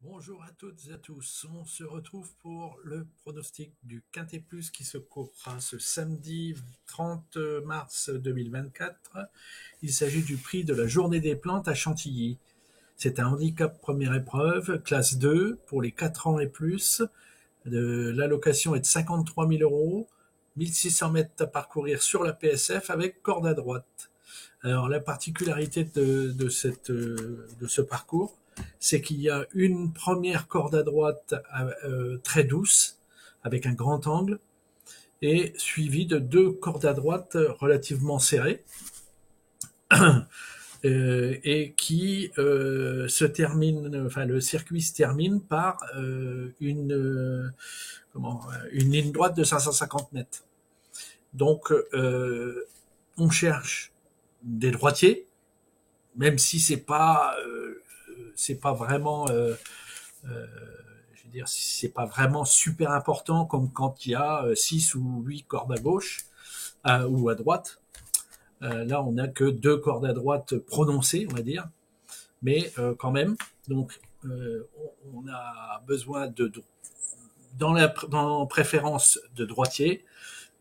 Bonjour à toutes et à tous. On se retrouve pour le pronostic du Quintet Plus qui se courra ce samedi 30 mars 2024. Il s'agit du prix de la Journée des Plantes à Chantilly. C'est un handicap première épreuve, classe 2, pour les 4 ans et plus. L'allocation est de 53 000 euros, 1600 mètres à parcourir sur la PSF avec corde à droite. Alors la particularité de ce parcours, c'est qu'il y a une première corde à droite très douce, avec un grand angle, et suivie de deux cordes à droite relativement serrées, et qui se termine, enfin le circuit se termine par une ligne droite de 550 mètres. Donc on cherche des droitiers, même si c'est pas vraiment je veux dire, c'est pas vraiment super important comme quand il y a 6 ou 8 cordes à gauche ou à droite. Là, on n'a que deux cordes à droite prononcées, on va dire, mais quand même. Donc, on a besoin dans préférence de droitiers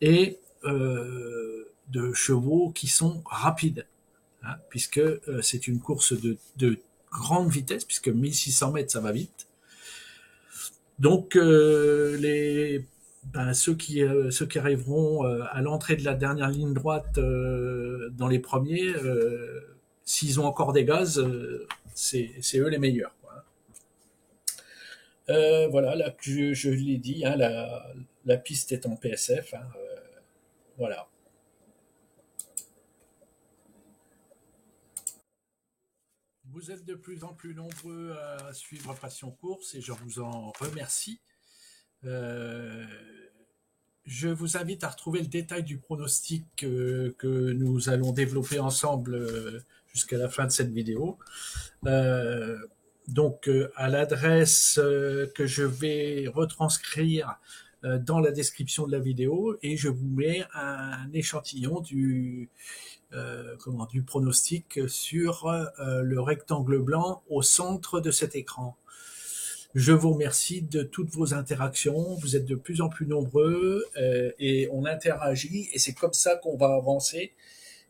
et de chevaux qui sont rapides, hein, puisque c'est une course de grande vitesse, puisque 1600 mètres, ça va vite. Donc ceux qui arriveront à l'entrée de la dernière ligne droite dans les premiers, s'ils ont encore des gaz, c'est eux les meilleurs, quoi. Voilà, là, je l'ai dit, hein, la piste est en PSF, hein, voilà. Vous êtes de plus en plus nombreux à suivre Passion Course et je vous en remercie. Euh, Je vous invite à retrouver le détail du pronostic que nous allons développer ensemble jusqu'à la fin de cette vidéo. Donc à l'adresse que je vais retranscrire dans la description de la vidéo, et je vous mets un échantillon du pronostic sur le rectangle blanc au centre de cet écran. Je vous remercie de toutes vos interactions. Vous êtes de plus en plus nombreux et on interagit, et c'est comme ça qu'on va avancer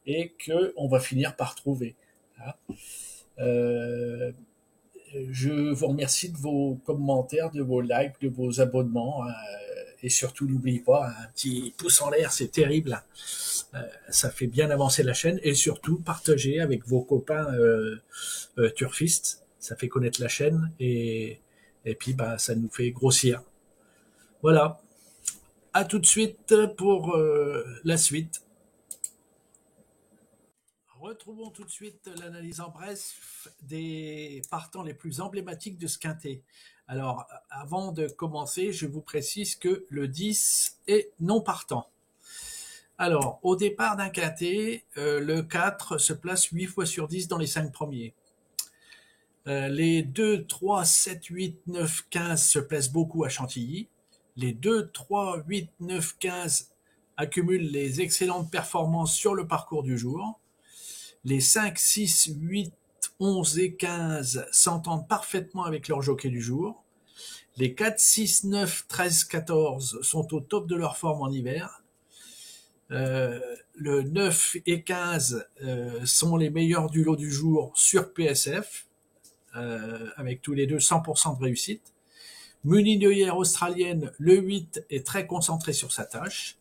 et qu'on va finir par trouver. Hein. Je vous remercie de vos commentaires, de vos likes, de vos abonnements. Et surtout, n'oubliez pas, un petit pouce en l'air, c'est terrible. Ça fait bien avancer la chaîne. Et surtout, partagez avec vos copains turfistes. Ça fait connaître la chaîne et puis bah, ça nous fait grossir. Voilà. À tout de suite pour la suite. Retrouvons tout de suite l'analyse en bref des partants les plus emblématiques de ce quintet. Alors, avant de commencer, je vous précise que le 10 est non partant. Alors, au départ d'un quintet, le 4 se place 8 fois sur 10 dans les 5 premiers. Les 2, 3, 7, 8, 9, 15 se plaisent beaucoup à Chantilly. Les 2, 3, 8, 9, 15 accumulent les excellentes performances sur le parcours du jour. Les 5, 6, 8, 11 et 15 s'entendent parfaitement avec leur jockey du jour. Les 4, 6, 9, 13, 14 sont au top de leur forme en hiver. Le 9 et 15 sont les meilleurs du lot du jour sur PSF, avec tous les deux 100% de réussite. Muni d'œillère australienne, le 8 est très concentré sur sa tâche.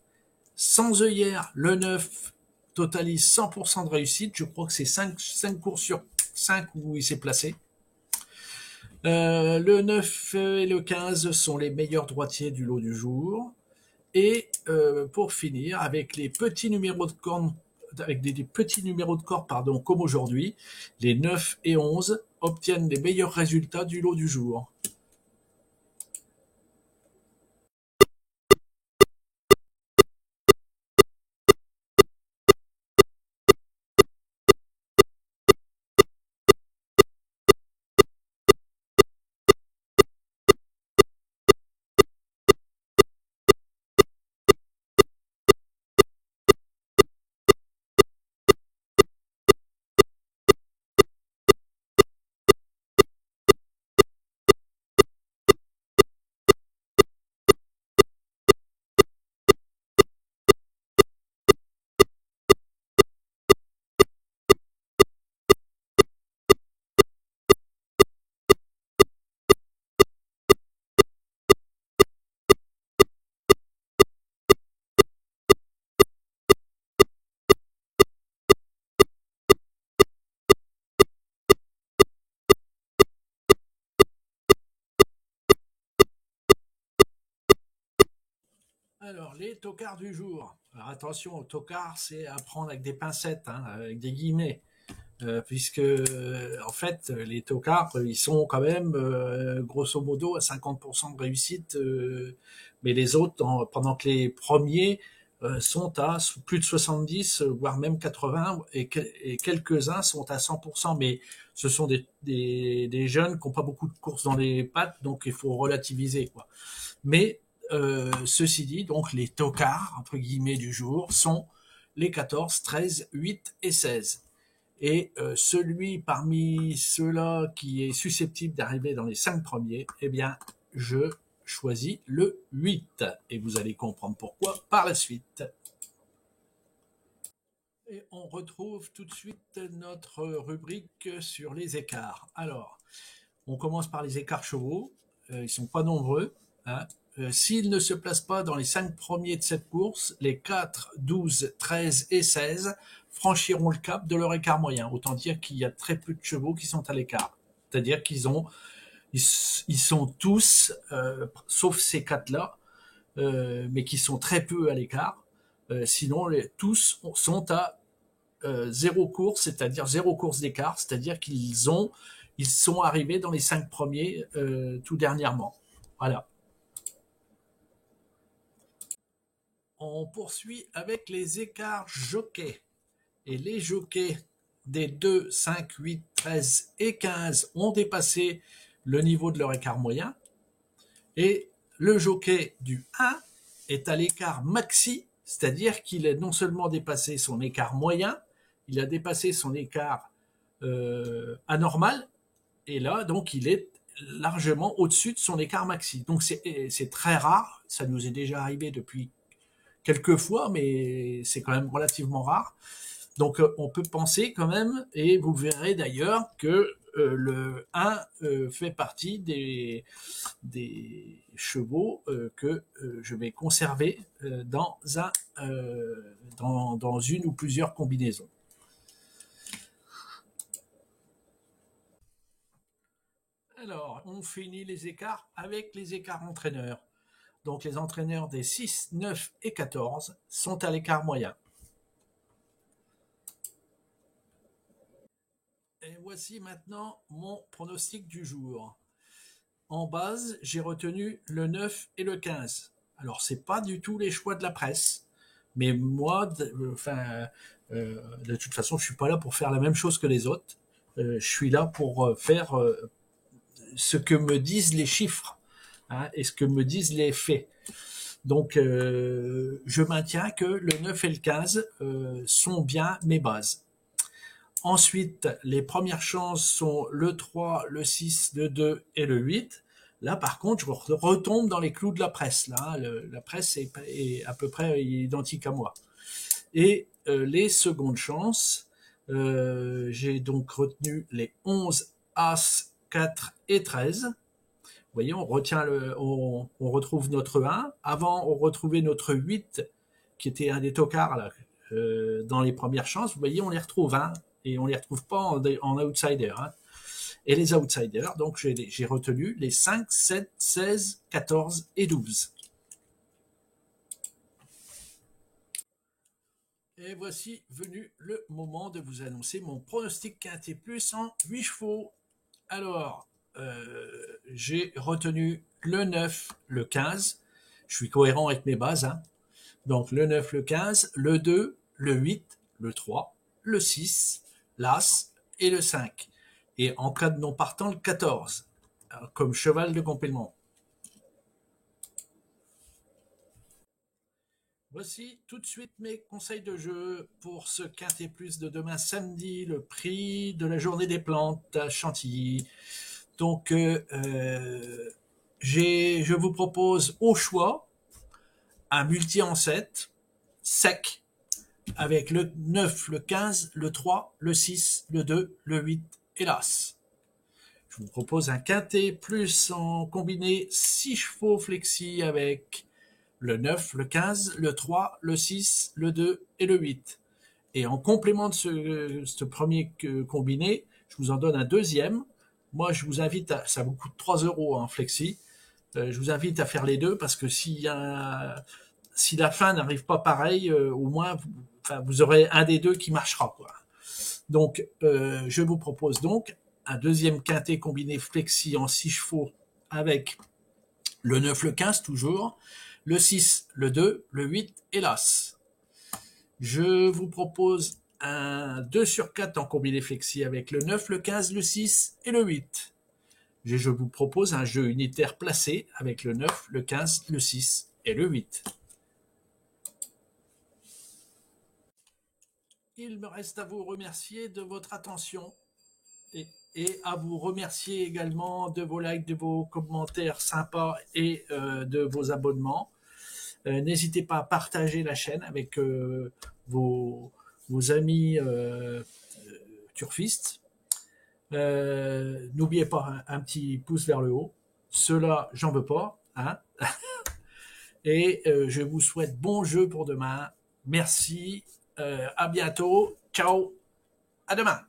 Sans œillère, le 9 totalise 100% de réussite. Je crois que c'est 5 courses sur 5 où il s'est placé. Le 9 et le 15 sont les meilleurs droitiers du lot du jour. Et pour finir, avec les petits numéros de corps, avec des petits numéros de corps, pardon, comme aujourd'hui, les 9 et 11 obtiennent les meilleurs résultats du lot du jour. Alors, les tocards du jour. Alors, attention, aux tocards, c'est à prendre avec des pincettes, hein, avec des guillemets. Puisque, en fait, les tocards, ils sont quand même, grosso modo, à 50% de réussite, mais les autres, pendant que les premiers sont à plus de 70, voire même 80, et quelques-uns sont à 100%, mais ce sont des jeunes qui n'ont pas beaucoup de courses dans les pattes, donc il faut relativiser, quoi. Mais ceci dit, donc les tocards, entre guillemets, du jour sont les 14, 13, 8 et 16. Et celui parmi ceux-là qui est susceptible d'arriver dans les 5 premiers, eh bien, je choisis le 8. Et vous allez comprendre pourquoi par la suite. Et on retrouve tout de suite notre rubrique sur les écarts. Alors, on commence par les écarts chevaux. Ils ne sont pas nombreux, hein. S'ils ne se placent pas dans les 5 premiers de cette course, les 4, 12, 13 et 16 franchiront le cap de leur écart moyen. Autant dire qu'il y a très peu de chevaux qui sont à l'écart. C'est-à-dire ils sont tous, sauf ces 4-là, mais qui sont très peu à l'écart. Sinon, tous sont à 0 course, c'est-à-dire 0 course d'écart, c'est-à-dire ils sont arrivés dans les 5 premiers tout dernièrement. Voilà. On poursuit avec les écarts jockeys. Et les jockeys des 2, 5, 8, 13 et 15 ont dépassé le niveau de leur écart moyen. Et le jockey du 1 est à l'écart maxi, c'est-à-dire qu'il a non seulement dépassé son écart moyen, il a dépassé son écart anormal, et là, donc, il est largement au-dessus de son écart maxi. Donc, c'est très rare, ça nous est déjà arrivé depuis quelques fois, mais c'est quand même relativement rare. Donc on peut penser quand même, et vous verrez d'ailleurs que le 1 fait partie des chevaux que je vais conserver dans une ou plusieurs combinaisons. Alors, on finit les écarts avec les écarts entraîneurs. Donc les entraîneurs des 6, 9 et 14 sont à l'écart moyen. Et voici maintenant mon pronostic du jour. En base, j'ai retenu le 9 et le 15. Alors, c'est pas du tout les choix de la presse, mais moi, de toute façon, je suis pas là pour faire la même chose que les autres. Je suis là pour faire ce que me disent les chiffres, hein, et ce que me disent les faits. Donc, je maintiens que le 9 et le 15 sont bien mes bases. Ensuite, les premières chances sont le 3, le 6, le 2 et le 8. Là, par contre, je retombe dans les clous de la presse. Là, hein. La presse est à peu près identique à moi. Et les secondes chances, j'ai donc retenu les 11, As, 4 et 13. Vous voyez, on retrouve notre 1. Avant, on retrouvait notre 8, qui était un des tocards là, dans les premières chances. Vous voyez, on les retrouve, hein, et on les retrouve pas en outsider, hein. Et les outsiders, donc j'ai retenu les 5, 7, 16, 14 et 12. Et voici venu le moment de vous annoncer mon pronostic quintet plus en 8 chevaux. Alors, j'ai retenu le 9, le 15. Je suis cohérent avec mes bases, hein. Donc le 9, le 15, le 2, le 8, le 3, le 6, l'As et le 5. Et en cas de non partant, le 14, comme cheval de complément. Voici tout de suite mes conseils de jeu pour ce quintet plus de demain samedi, le prix de la journée des plantes à Chantilly. Donc, je vous propose au choix un multi en 7, sec, avec le 9, le 15, le 3, le 6, le 2, le 8 et l'As. Je vous propose un quintet plus en combiné 6 chevaux flexi avec le 9, le 15, le 3, le 6, le 2 et le 8. Et en complément de ce premier combiné, je vous en donne un deuxième. Moi, je vous invite ça vous coûte 3 € en flexi. Je vous invite à faire les deux parce que s'il y a si la fin n'arrive pas pareil, au moins, vous aurez un des deux qui marchera, quoi. Donc, je vous propose donc un deuxième quintet combiné flexi en 6 chevaux avec le 9, le 15 toujours, le 6, le 2, le 8 et l'As. Je vous propose un 2 sur 4 en combiné flexi avec le 9, le 15, le 6 et le 8. Je vous propose un jeu unitaire placé avec le 9, le 15, le 6 et le 8. Il me reste à vous remercier de votre attention et à vous remercier également de vos likes, de vos commentaires sympas et de vos abonnements. N'hésitez pas à partager la chaîne avec vos amis turfistes. N'oubliez pas un petit pouce vers le haut. Cela, j'en veux pas. Hein. Et je vous souhaite bon jeu pour demain. Merci. À bientôt. Ciao. À demain.